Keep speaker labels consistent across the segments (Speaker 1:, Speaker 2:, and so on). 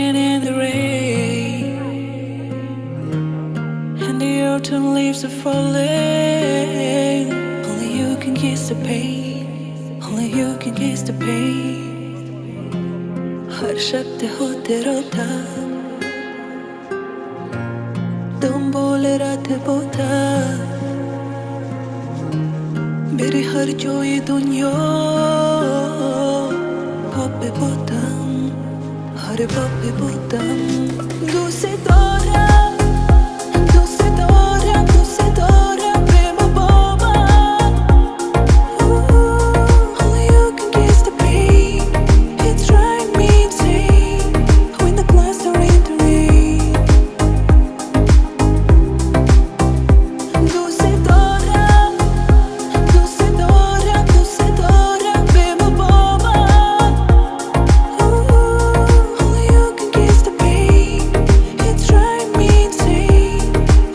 Speaker 1: walking in the rain, and the autumn leaves are falling. Only you can kiss the pain, only you can kiss the pain. हर शब्द हो तेरा था, तुम बोले रात बोता. मेरी हर जो ये दुनिया पापे बोतम, हर पापे बोतम. दूसरे तोरा प्रेम बोमा. Only you can kiss the pain. It's driving me insane when the clouds are in the rain. दूसरे तोरा प्रेम बोमा. Only you can kiss the pain. It's driving me insane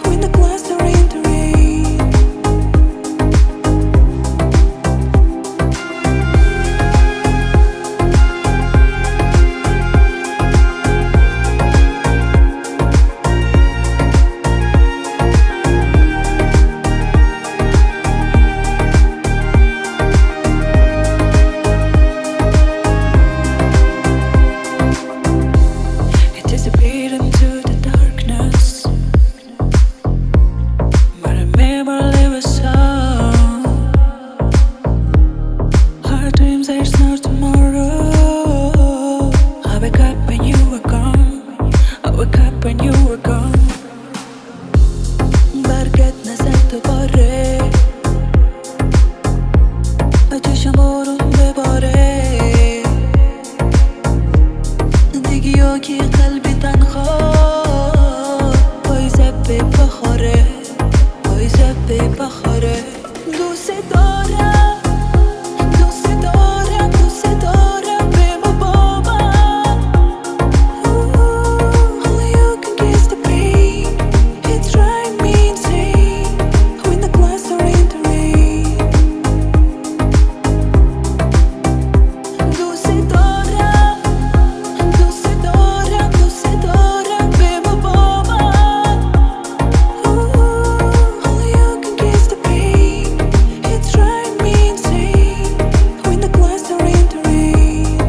Speaker 1: when the clouds are in the rain. It disappeared into the darkness, but I remember there was some. Our dreams, there's no tomorrow. I wake up when you were gone, I wake up when you were gone. برقت نزد دوباره، به چشم بارون بباره. دیگه یا که قلبی تنها پاییزه به بخاره، پاییزه به بخاره. دوست دارم prema boba. Only you can kiss the pain. It's driving me insane when the clouds are in the rain. Doce dora prema boba. Only you can kiss the pain. It's driving me insane when the clouds are in the rain.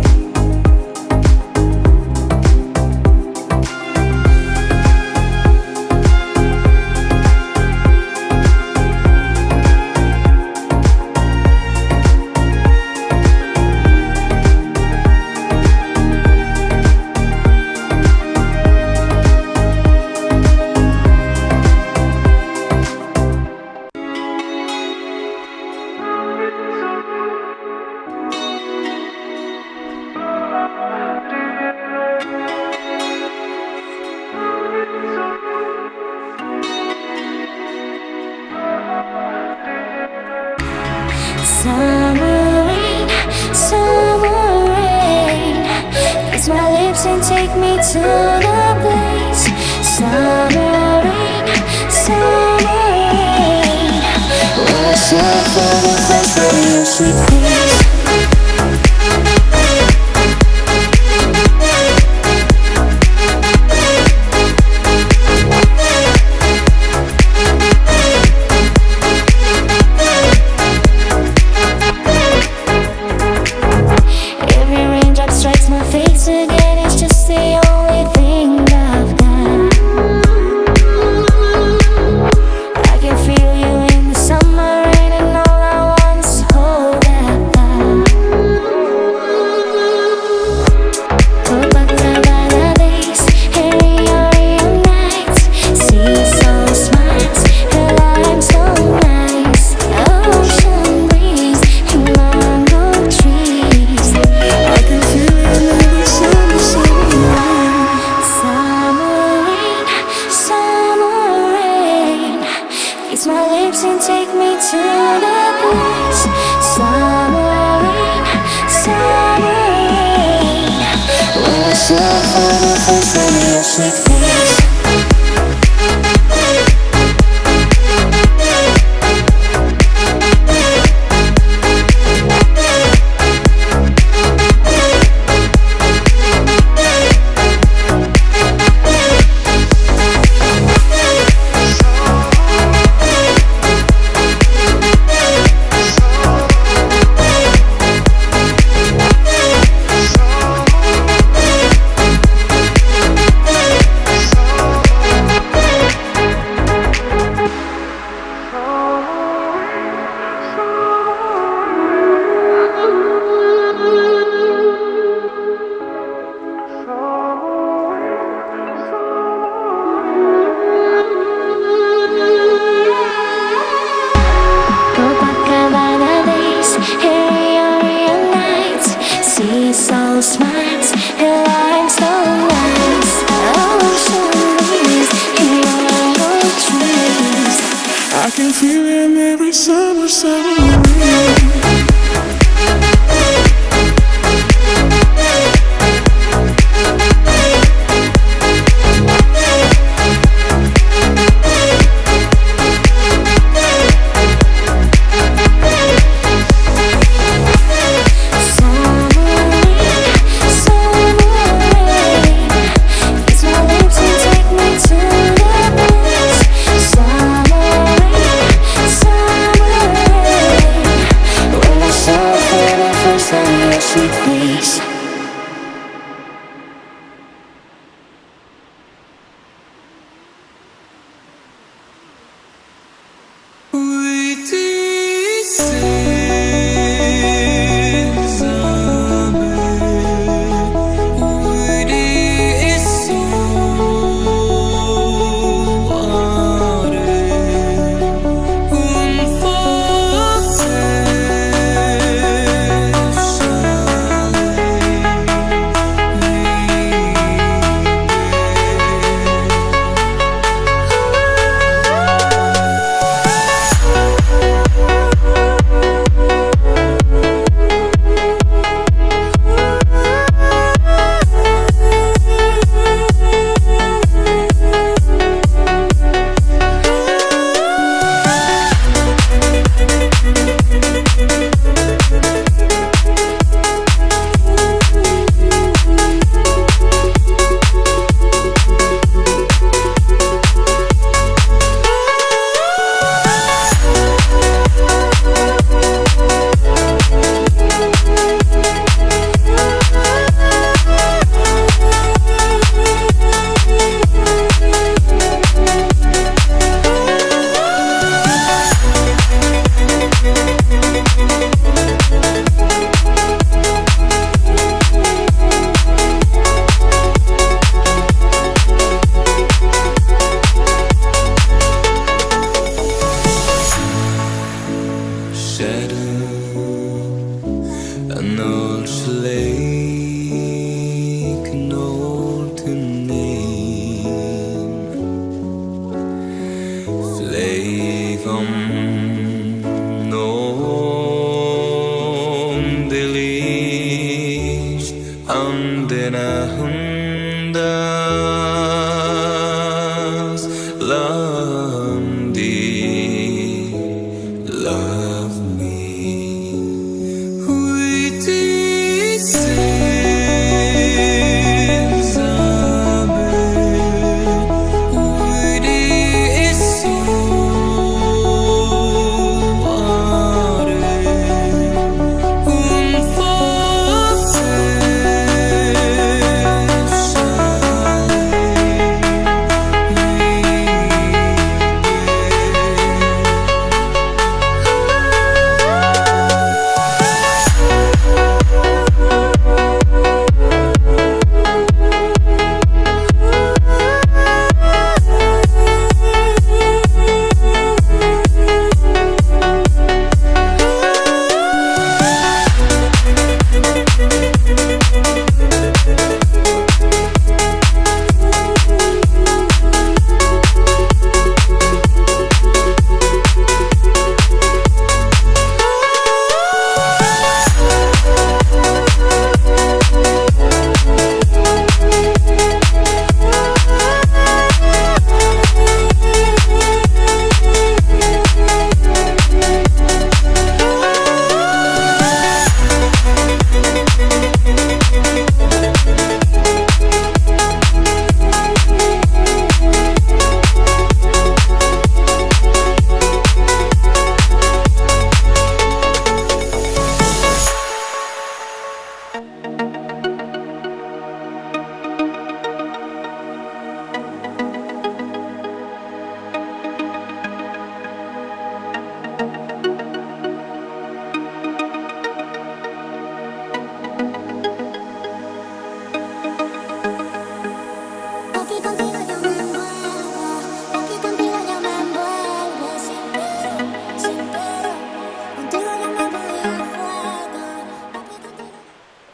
Speaker 2: Summer rain, kiss my lips and take me to the place. Summer rain, wash up for the first of your sweet face. Every raindrop strikes my face again. It's just the only thing I've got. I can feel you in the summer rain, and all I want is to hold that thought. Copacabana days, Rio nights, see sun smiles, her light so nice. Ocean breeze and mango trees, I can feel it in the summer sunlight. Summer rain, kiss my lips and take me to the place. Summer rain, wash up for the first time your sweet face.
Speaker 1: собой.